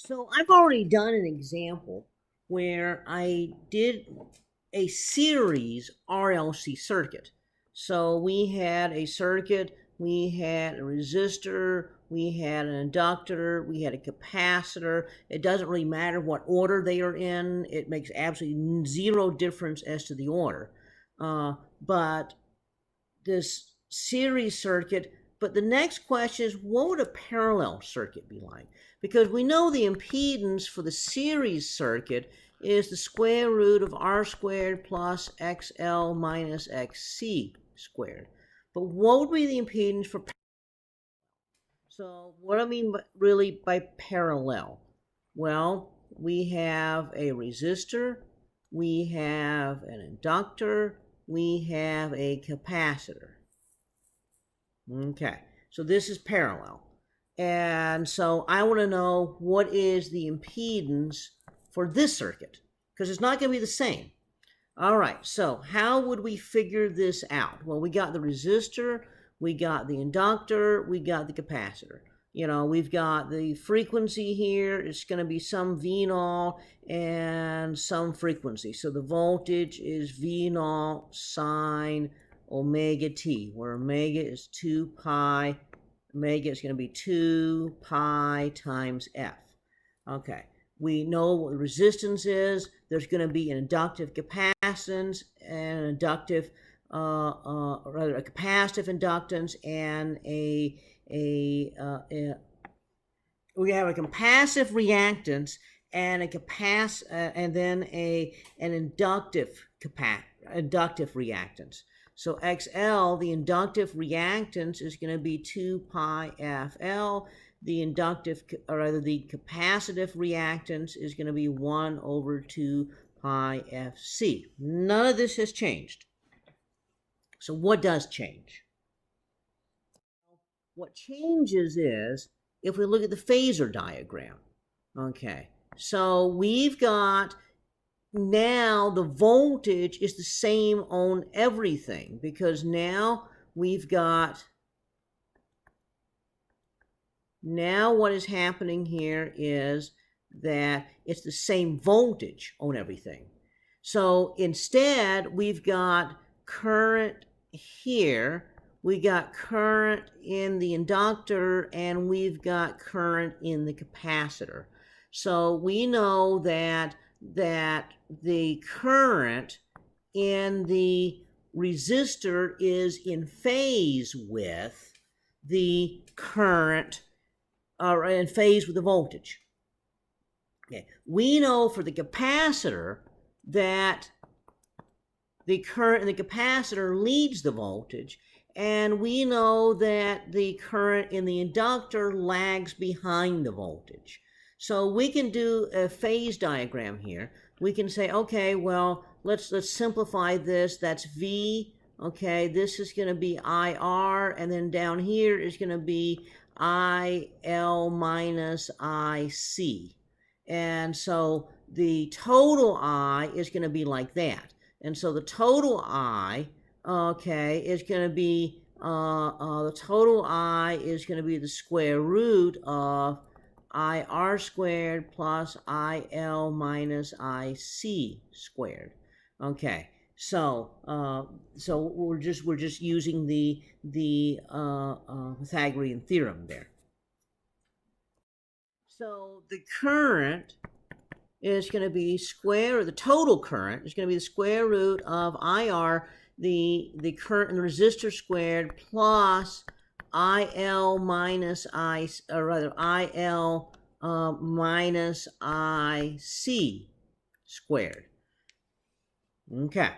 So I've already done an example where I did a series RLC circuit. So we had a circuit, we had a resistor, we had an inductor, we had a capacitor. It doesn't really matter what order they are in. It makes absolutely zero difference as to the order. But this series circuit. But the next question is, what would a parallel circuit be like? Because we know the impedance for the series circuit is the square root of R squared plus XL minus XC squared. But what would be the impedance for parallel? So what I mean really by parallel? Well, we have a resistor, we have an inductor, we have a capacitor. Okay, so this is parallel. And so I want to know what is the impedance for this circuit, because it's not going to be the same. All right, so how would we figure this out? Well, we got the resistor, we got the inductor, we got the capacitor. You know, we've got the frequency here. It's going to be some V0 and some frequency. So the voltage is V0 sine omega t, where omega is 2 pi. Omega is going to be 2 pi times F. Okay, we know what the resistance is. There's going to be an inductive capacitance and an inductive, rather a capacitive inductance and we have a capacitive reactance and a and then an inductive reactance. So XL, the inductive reactance, is going to be 2 pi FL. The inductive, or rather the capacitive reactance, is going to be 1 over 2 pi FC. None of this has changed. So what does change? What changes is if we look at the phasor diagram. Okay, so we've got now the voltage is the same on everything, because now we've got, now what is happening here is that it's the same voltage on everything. So instead, we've got current here, we got current in the inductor, and we've got current in the capacitor. So we know that the current in the resistor is in phase with the current, or in phase with the voltage. Okay. We know for the capacitor that the current in the capacitor leads the voltage, and we know that the current in the inductor lags behind the voltage. So we can do a phase diagram here. We can say, okay, well, let's simplify this. That's V. Okay, this is going to be IR, and then down here is going to be IL minus IC. And so the total I is going to be like that. And so the total I, okay, is going to be, the total I is going to be the square root of IR squared plus IL minus IC squared. Okay, so we're just using the Pythagorean theorem there. So the current is going to be the total current is going to be the square root of IR, the current in the resistor squared, plus IL minus IL minus IC squared. Okay,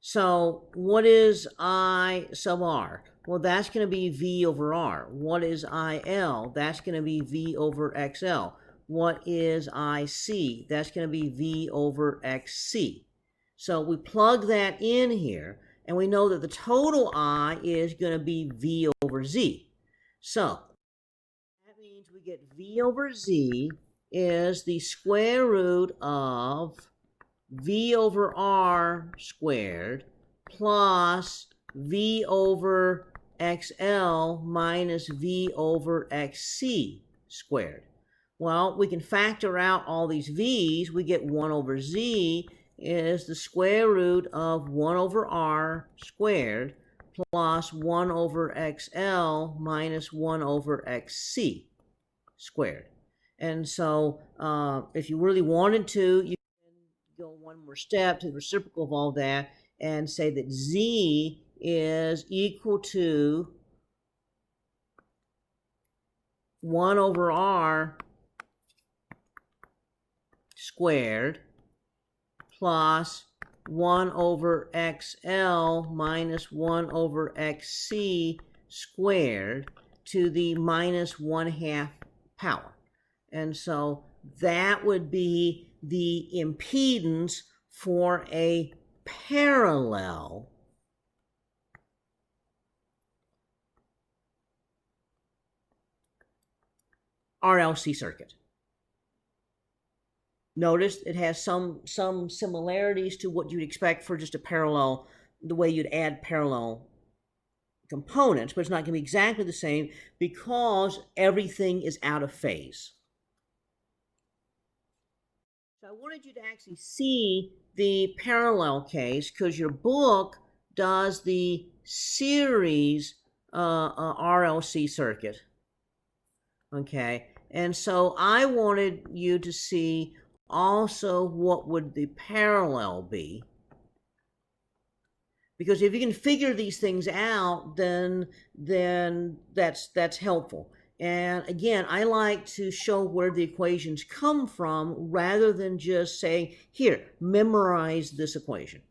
so what is I sub R? Well, that's going to be V over R. What is IL? That's going to be V over XL. What is IC? That's going to be V over XC. So we plug that in here, and we know that the total I is going to be V over Z. So that means we get V over Z is the square root of V over R squared plus V over XL minus V over XC squared. Well, we can factor out all these v's. We get 1 over z is the square root of 1 over r squared plus 1 over xl minus 1 over xc squared. And so if you really wanted to, you can go one more step to the reciprocal of all that and say that z is equal to 1 over r squared plus 1 over xl minus 1 over xc squared to the minus 1/2 power. And so that would be the impedance for a parallel RLC circuit. Notice it has some similarities to what you'd expect for just a parallel, the way you'd add parallel components, but it's not going to be exactly the same because everything is out of phase. So I wanted you to actually see the parallel case because your book does the series RLC circuit. Okay, and so I wanted you to see also what would the parallel be, because if you can figure these things out, then that's helpful. And again, I like to show where the equations come from rather than just saying, here, memorize this equation.